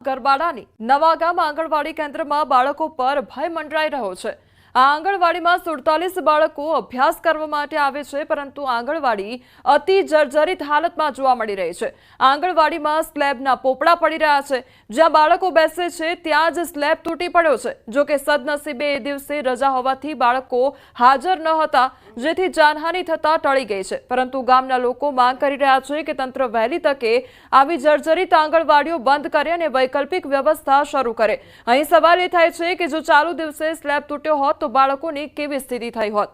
ગરબાડાની નવાગામ આંગણવાડી કેન્દ્રમાં બાળકો પર ભય મંડરાઈ રહ્યો છે। આ આંગણવાડીમાં 47 બાળકો અભ્યાસ કરવા માટે આવે છે, પરંતુ આંગણવાડી અતિ જર્જરિત હાલતમાં જોવા મળી રહી છે। આંગણવાડીમાં સ્લેબના પોપડા પડી રહ્યા છે। જ્યાં બાળકો બેસે છે ત્યાં જ સ્લેબ તૂટી પડ્યો છે। જો કે સદનસીબે એ દિવસે રજા હોવાથી બાળકો હાજર ન હતા, જેથી જાનહાનિ થતા ટળી ગઈ છે। પરંતુ ગામના લોકો માંગ કરી રહ્યા છે કે તંત્ર વહેલી તકે આવી જર્જરિત આંગણવાડીઓ બંધ કરે અને વૈકલ્પિક વ્યવસ્થા શરૂ કરે। અહીં સવાલ એ થાય છે કે જો ચાલુ દિવસે સ્લેબ તૂટ્યો હોત તો બાળકોની કેવી સ્થિતિ થઈ હોત।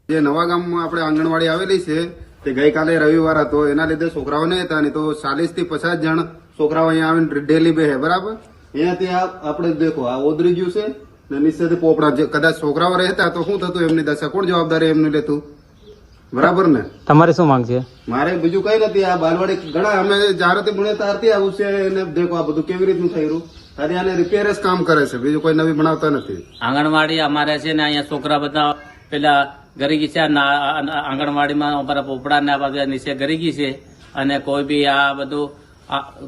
જે નવાગામમાં આપણે આંગણવાડી આવેલી છે તે ગઈકાલે રવિવાર હતો, એના લીધે છોકરાઓ નહીં હતા, નહીં તો 40 થી 50 જણ છોકરાઓ અહીંયા આવીને ડેલી બેહે બરાબર। અહીંયાથી આપણે દેખો આ ઓદરી ગયું છે ને નીચેથી પોપડા, કદાચ છોકરાઓ રહેતા તો શું થતું, એમની દશા કોણ જવાબદારી એમનું લેતું, બરાબર ને? તમારે શું માંગ છે? મારે બીજું કઈ નથી। આ બાલવાડી ઘણા અમે જ્યારેથી ભણે ત્યારથી આવું છે, એને દેખો આ બધું કેવી રીતનું થઈ રહ્યું, ખાલી આને રિપેર જ કામ કરે છે, બીજું કોઈ નવી બનાવતા નથી। આંગણવાડી અમારે છે ને અહીંયા છોકરા બધા પેલા ગરીગી છે, આંગણવાડીમાં અમારા પોપડા ને આ બધા નીચે ગરીગી છે, અને કોઈ બી આ બધું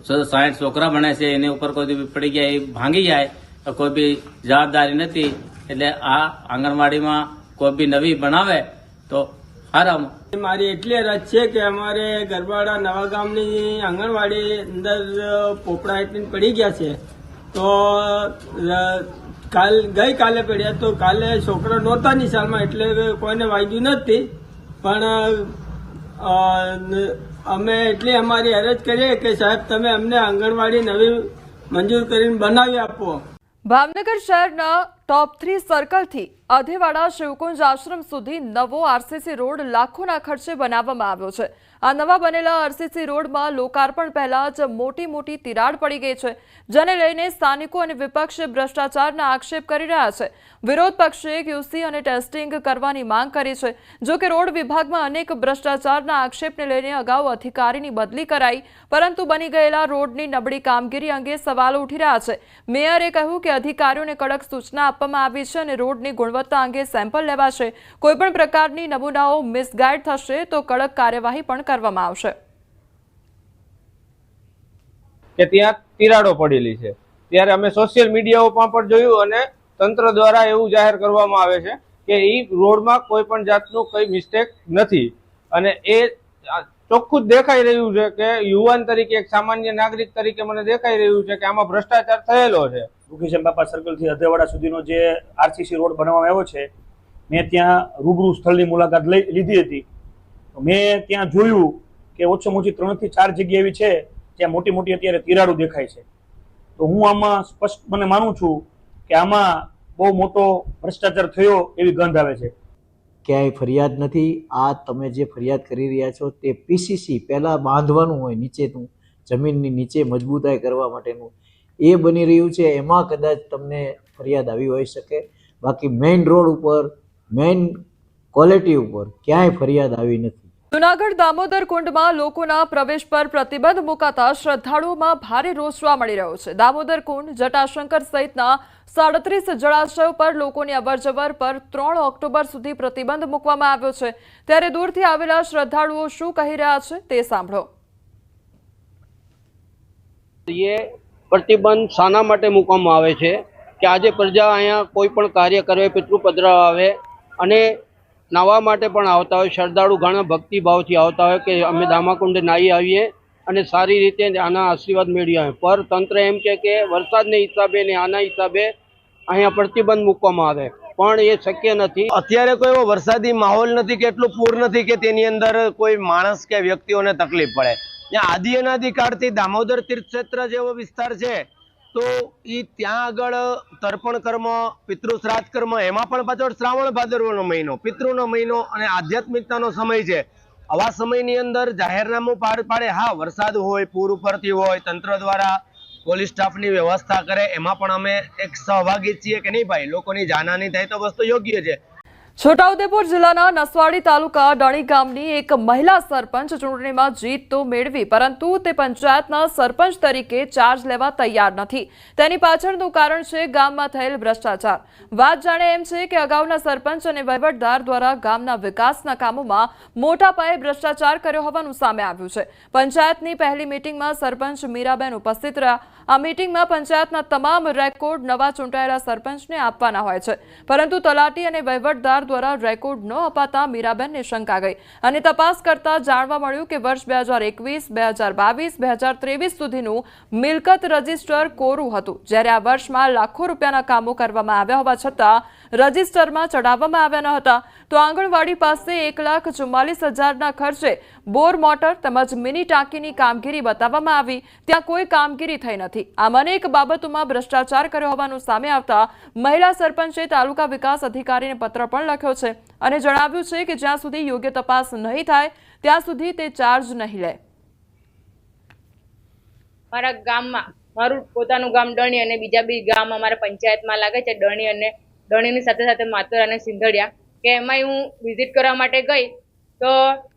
60 છોકરા ભણે છે, એની ઉપર કોઈ બી પડી ગયા એ ભાંગી જાય તો કોઈ બી જવાબદારી નથી। એટલે આ આંગણવાડીમાં કોઈ બી નવી બનાવે તો આરામ। મારી એટલી અરજ છે કે અમારે ગરબાડા નવાગામની આંગણવાડી અંદર પોપડા એટલી પડી ગયા છે, તો ગઈકાલે પડ્યા તો કાલે છોકરા નહોતા નિશાળમાં, એટલે કોઈને વાગ્યું નથી, પણ અમે એટલી અમારી અરજ કરીએ કે સાહેબ તમે અમને આંગણવાડી નવી મંજૂર કરીને બનાવી આપો। ભાવનગર શહેરના ટોપ 3 સર્કલથી અધેવાડા શિવકુંજ આશ્રમ સુધી નવો આરસીસી રોડ લાખોના ખર્ચે બનાવવામાં આવ્યો છે। આ નવા બનેલા આરસીસી રોડમાં લોકાર્પણ પહેલા જ મોટી તિરાડ પડી ગઈ છે, જેને લઈને સ્થાનિકો અને વિપક્ષ ભ્રષ્ટાચારના આક્ષેપ કરી રહ્યા છે। વિરોધ પક્ષે QC અને ટેસ્ટિંગ કરવાની માંગ કરી છે। જો કે રોડ વિભાગમાં અનેક ભ્રષ્ટાચારના આક્ષેપને લઈને અગાઉ અધિકારીની બદલી કરાઈ, પરંતુ બની ગયેલા રોડની નબળી કામગીરી અંગે સવાલો ઉઠી રહ્યા છે। મેયરે કહ્યું કે અધિકારીઓને કડક સૂચના આપવામાં આવી છે અને રોડની ગુણવત્તા અંગે સેમ્પલ લેવાશે। કોઈપણ પ્રકારની નમૂનાઓ મિસગાઈડ થશે તો કડક કાર્યવાહી પણ કરવામાં આવશે। કે ત્યાં તિરાડો પડેલી છે, ત્યારે અમે સોશિયલ મીડિયામાં પણ જોયું અને તંત્ર દ્વારા એવું જાહેર કરવામાં આવે છે કે એ રોડમાં કોઈ પણ જાતનું કઈ મિસ્ટેક નથી, અને એ ચોખ્ખું જ દેખાઈ રહ્યું છે કે યુવાન તરીકે, એક સામાન્ય નાગરિક તરીકે મને દેખાઈ રહ્યું છે કે આમાં ભ્રષ્ટાચાર થયેલો છે। રૂકીચંદ બાપા સર્કલથી અધેવાડા સુધીનો જે આરસીસી રોડ બનાવવામાં આવ્યો છે, મેં ત્યાં રૂબરૂ સ્થળની મુલાકાત લીધી હતી। મેં ત્યાં જોયું કે ઓછામાં ઓછી 3 થી 4 જગ્યા એવી છે જ્યાં મોટી અત્યારે તિરાડો દેખાય છે। તો હું આમાં સ્પષ્ટ મને માનું છું કે આમાં બહુ મોટો ભ્રષ્ટાચાર થયો એવી ગંધ આવે છે। ક્યાંય ફરિયાદ નથી। આ તમે જે ફરિયાદ કરી રહ્યા છો તે પીસીસી પહેલાં બાંધવાનું હોય, નીચેનું જમીનની નીચે મજબૂતાઈ કરવા માટેનું એ બની રહ્યું છે, એમાં કદાચ તમને ફરિયાદ આવી હોઈ શકે। બાકી મેઇન રોડ ઉપર, મેઇન ક્વોલિટી ઉપર ક્યાંય ફરિયાદ આવી નથી। જૂનાગઢ દામોદર કુંડમાં લોકોના પ્રવેશ પર પ્રતિબંધ મુકાતા શ્રદ્ધાળુઓમાં ભારે રોષ જોવા મળી રહ્યો છે। દામોદર કુંડ, જટાશંકર સહિતના 37 જળાશયો પર લોકોની અવરજવર પર 3 ઓક્ટોબર સુધી પ્રતિબંધ મૂકવામાં આવ્યો છે। ત્યારે દૂરથી આવેલા શ્રદ્ધાળુઓ શું કહી રહ્યા છે તે સાંભળો। પ્રતિબંધ શાના માટે મૂકવામાં આવે છે કે આજે પ્રજા અહીંયા કોઈ પણ કાર્ય કરે, પિતૃ પધરાવા આવે અને નાહવા માટે પણ આવતા હોય, શ્રદ્ધાળુ ઘણા ભક્તિભાવથી આવતા હોય કે અમે દામાકુંડ નાહી આવીએ અને સારી રીતે આના આશીર્વાદ મેળવી આવે, પર તંત્ર એમ કે વરસાદને હિસાબે ને આના હિસાબે અહીંયા પ્રતિબંધ મૂકવામાં આવે, પણ એ શક્ય નથી। અત્યારે કોઈ એવો વરસાદી માહોલ નથી કે એટલું પૂર નથી કે તેની અંદર કોઈ માણસ કે વ્યક્તિઓને તકલીફ પડે। ત્યાં આદિ અનાદિકાળથી દામોદર તીર્થક્ષેત્ર જેવો વિસ્તાર છે, તો એ ત્યાં આગળ તર્પણ કર્મ, પિતૃ શ્રાદ્ધ કર્મ, એમાં પણ પાછળ શ્રાવણ ભાદરવાનો મહિનો, પિતૃનો મહિનો અને આધ્યાત્મિકતાનો સમય છે। આવા સમયની અંદર જાહેરનામું પાડે, હા વરસાદ હોય, પૂર ઉપરથી હોય, તંત્ર દ્વારા પોલીસ સ્ટાફની વ્યવસ્થા કરે, એમાં પણ અમે એક સહભાગી છીએ કે નહીં ભાઈ, લોકોની જાનહાની થાય તો વસ્તુ યોગ્ય છે। છોટાઉદેપુર જિલ્લાના નસવાડી તાલુકા ડણી ગામની એક મહિલા સરપંચ ચૂંટણીમાં જીત તો મેળવી, પરંતુ તે પંચાયતના સરપંચ તરીકે ચાર્જ લેવા તૈયાર નથી. તેની પાછળનું કારણ છે ગામમાં થયેલ ભ્રષ્ટાચાર. વાત જાણે એમ છે કે અગાઉના સરપંચ અને વહીવટદાર દ્વારા ગામના વિકાસના કામોમાં મોટા પાયે ભ્રષ્ટાચાર કર્યો હોવાનું સામે આવ્યું છે. પંચાયતની પહેલી મીટિંગમાં સરપંચ મીરાબેન ઉપસ્થિત રહ્યા. આ મીટિંગમાં પંચાયતના તમામ રેકોર્ડ નવા ચૂંટાયેલા સરપંચને આપવાના હોય છે, પરંતુ તલાટી અને વહીવટદાર દ્વારા રેકોર્ડ ન અપાતા મીરાબેનને શંકા ગઈ અને તપાસ કરતા જાણવા મળ્યું કે વર્ષ 2021, 2022, 2023 સુધીનું મિલકત રજિસ્ટર કોરું હતું, જ્યારે આ વર્ષમાં લાખો રૂપિયાના કામો કરવામાં આવ્યા હોવા છતાં રજિસ્ટરમાં ચડાવવામાં આવ્યા ન હતા. તો આંગણવાડી પાસે 1,44,000ના ખર્ચે બોર મોટર તેમજ મિની ટાંકીની કામગીરી બતાવવામાં આવી, ત્યાં કોઈ કામગીરી થઈ નથી. આમ અનેક બાબતોમાં ભ્રષ્ટાચાર કર્યો હોવાનું સામે આવતા મહિલા સરપંચે તાલુકા વિકાસ અધિકારીને પત્ર પણ લખ્યો છે અને જણાવ્યું છે કે જ્યાં સુધી યોગ્ય તપાસ નહીં થાય ત્યાં સુધી તે ચાર્જ નહીં લે. મારા ગામમાં મારું પોતાનું ગામ ડણી અને બીજા બી ગામ અમારા પંચાયતમાં લાગે છે, ડણી અને ડણીની સાથે સાથે માતર અને સિંધડિયા, કે એમાં હું વિઝિટ કરવા માટે ગઈ તો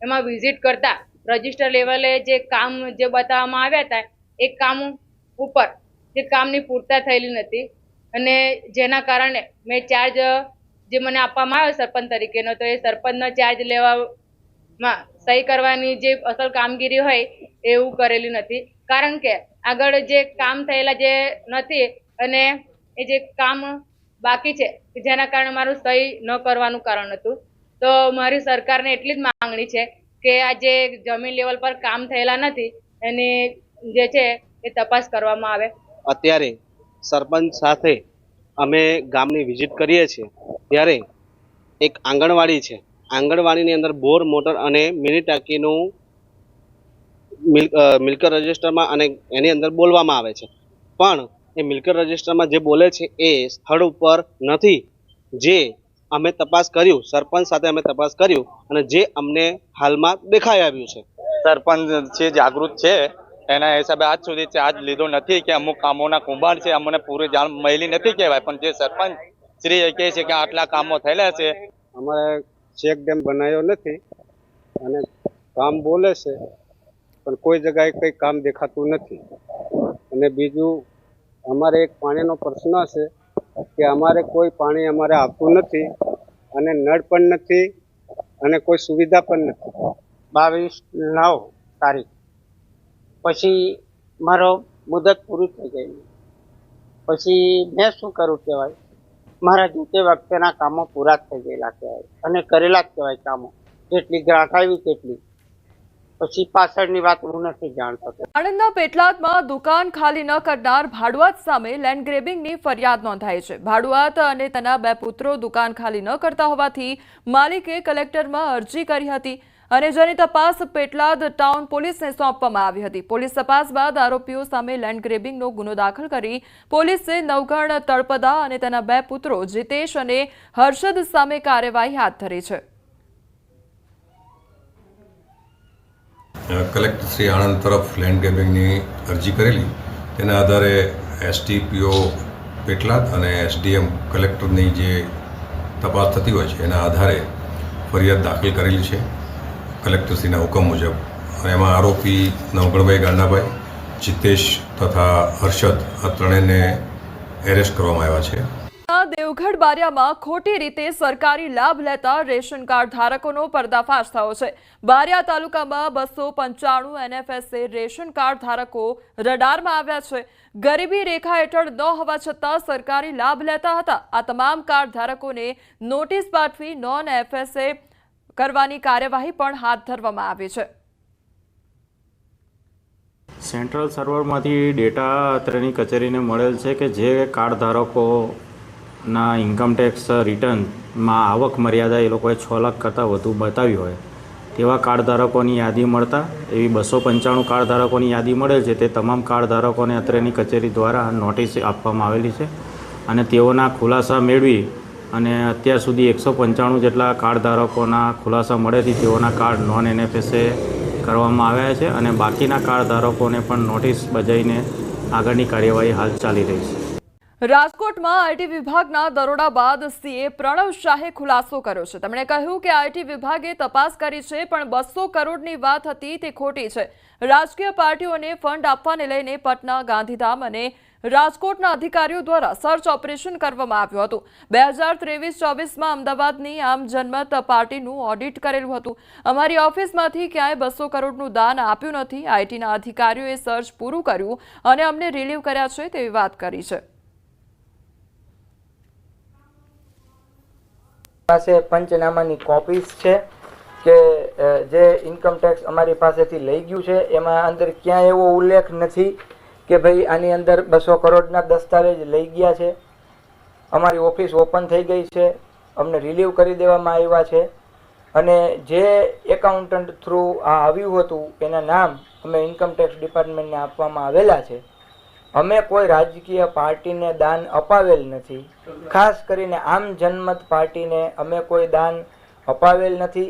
એમાં વિઝિટ કરતા રજિસ્ટર લેવલે જે કામ જે બતાવવામાં આવ્યા હતા એ કામ ઉપર જે કામની પૂર્તતા થયેલી નથી અને જેના કારણે મેં ચાર્જ જે મને આપવામાં આવ્યો સરપંચ તરીકેનો, તો એ સરપંચનો ચાર્જ લેવામાં સહી કરવાની જે અસલ કામગીરી હોય એવું કરેલી નથી. કારણ કે આગળ જે કામ થયેલા જે નથી અને એ જે કામ બાકી છે જેના કારણે મારું સહી ન કરવાનું કારણ હતું. તો મારી સરકારને એટલી જ માંગણી છે કે આ જે જમીન લેવલ પર કામ થયેલા નથી એની જે છે એ તપાસ કરવામાં આવે. અત્યારે સરપંચ સાથે અમે ગામની વિઝિટ કરીએ છીએ ત્યારે એક આંગણવાડી છે, આંગણવાડીની અંદર બોર મોટર અને મિની ટાંકીનું મિલકત રજિસ્ટરમાં અને એની અંદર બોલવામાં આવે છે, પણ એ મિલકત રજિસ્ટરમાં જે બોલે છે એ સ્થળ ઉપર નથી. જે અમે તપાસ કર્યું, સરપંચ સાથે અમે તપાસ કર્યું અને જે અમને હાલમાં દેખાઈ આવ્યું છે. સરપંચ છે જાગૃત છે એના હિસાબે આજ સુધી ચાર્જ લીધો નથી કે અમુક કામોના કુંભાર છે, અમને પૂરી જાણ મળેલી નથી કહેવાય, પણ જે સરપંચ શ્રી કહે છે કે આટલા કામો થયેલા છે. અમારે ચેક ડેમ બનાવ્યો નથી અને કામ બોલે છે પણ કોઈ જગ્યાએ કંઈ કામ દેખાતું નથી. અને બીજું અમારે એક પાણીનો પ્રશ્ન છે કે અમારે કોઈ પાણી અમારે આવતું નથી અને નળ પણ નથી અને કોઈ સુવિધા પણ નથી. 22/9 તારીખ પછી મારો મુદત પૂરી થઈ ગઈ. પછી મેં શું કરું કહેવાય, મારા જે તે વખતેના કામો પૂરા થઈ ગયેલા કહેવાય અને કરેલા જ કહેવાય કામો, જેટલી ગ્રાન્ટ આવી તેટલી. પછી પાછળની વાત હું નથી જાણતો. આણંદના પેટલાદમાં દુકાન ખાલી ન કરનાર ભાડુઆત સામે લેન્ડ ગ્રેબિંગની ફરિયાદ નોંધાઈ છે. ભાડુઆત અને તેના 2 પુત્રો દુકાન ખાલી ન કરતા હોવાથી માલિકે કલેક્ટરમાં અરજી કરી હતી અને જેની તપાસ પેટલાદ ટાઉન પોલીસને સોંપવામાં આવી હતી. પોલીસ તપાસ બાદ આરોપીઓ સામે લેન્ડ ગ્રેબિંગનો ગુનો દાખલ કરી પોલીસે નવગણ તળપદા અને તેના 2 પુત્રો જીતેશ અને હર્ષદ સામે કાર્યવાહી હાથ ધરી છે. કલેક્ટર શ્રી આણંદ તરફ લેન્ડ ગ્રેબિંગની અરજી કરેલી, તેના આધારે એસટીપીઓ પેટલાદ અને એસડીએમ કલેક્ટરની જે તપાસ થતી હોય છે એના આધારે ફરિયાદ દાખલ કરેલી છે કલેક્ટરશ્રીના હુકમ મુજબ. અને એમાં આરોપી નવગણભાઈ ગાંડાભાઈ, જીતેશ તથા હર્ષદ આ ત્રણેયને એરેસ્ટ કરવામાં આવ્યા છે. દેવગઢ બારિયામાં ખોટી રીતે સરકારી લાભ લેતા રેશન કાર્ડ ધારકોનો પર્દાફાશ થયો છે. બારિયા તાલુકામાં 295 NFSA રેશન કાર્ડ ધારકો રડારમાં આવ્યા છે. ગરીબી રેખા હેઠળ ન હોવા છતાં સરકારી લાભ લેતા હતા. આ તમામ કાર્ડ ધારકોને નોટિસ પાઠવી નોન FSA કરવાની કાર્યવાહી પણ હાથ ધરવામાં આવી છે. સેન્ટ્રલ સર્વરમાંથી ડેટા અત્રેની કચેરીને મળેલ છે કે જે કાર્ડ ધારકોના ઇન્કમટેક્સ રિટર્નમાં આવક મર્યાદા એ લોકોએ 6 લાખ કરતાં વધુ બતાવી હોય તેવા કાર્ડ ધારકોની યાદી મળતા એવી 295 કાર્ડ ધારકોની યાદી મળેલ છે. તે તમામ કાર્ડ ધારકોને અત્રેની કચેરી દ્વારા નોટિસ આપવામાં આવેલી છે અને તેઓના ખુલાસા મેળવી અને અત્યાર સુધી 195 જેટલા કાર્ડ ધારકોના ખુલાસા મળેથી તેઓના કાર્ડ નોન NFSA કરવામાં આવ્યા છે અને બાકીના કાર્ડ ધારકોને પણ નોટિસ બજાવીને આગળની કાર્યવાહી હાલ ચાલી રહી છે. રાજકોટમાં આઈટી વિભાગના દરોડા બાદ સીએ પ્રણવ શાહે ખુલાસો કર્યો છે. તેમણે કહ્યું કે આઈટી વિભાગે તપાસ કરી છે, પણ 200 કરોડની વાત હતી તે ખોટી છે. રાજકીય પાર્ટીઓને ફંડ આપવાને લઈને પટના, ગાંધીધામ અને રાજકોટના અધિકારીઓ દ્વારા સર્ચ ઓપરેશન કરવામાં આવ્યું હતું. 2023-24માં અમદાવાદની આમ જનમત પાર્ટીનું ઓડિટ કરેલું હતું. અમારી ઓફિસમાંથી ક્યાંય 200 કરોડનું દાન આપ્યું નથી. આઈટીના અધિકારીઓએ સર્ચ પૂરું કર્યું અને અમને રિલીવ કર્યા છે તેવી વાત કરી છે. પાસે પંચનામાની કોપીઝ છે કે જે ઇન્કમ ટેક્સ અમારી પાસેથી લઈ ગયું છે, એમાં અંદર ક્યાંય એવો ઉલ્લેખ નથી કે ભાઈ આની અંદર 200 કરોડના દસ્તાવેજ લઈ ગયા છે. અમારી ઓફિસ ઓપન થઈ ગઈ છે, અમને રિલીવ કરી દેવામાં આવ્યા છે અને જે એકાઉન્ટન્ટ થ્રુ આ આવ્યું હતું એના નામ અમે ઇન્કમ ટેક્સ ડિપાર્ટમેન્ટને આપવામાં આવેલા છે. અમે કોઈ રાજકીય પાર્ટીને દાન અપાવેલ નથી. ખાસ કરીને આમ જનમત પાર્ટીને અમે કોઈ દાન અપાવેલ નથી.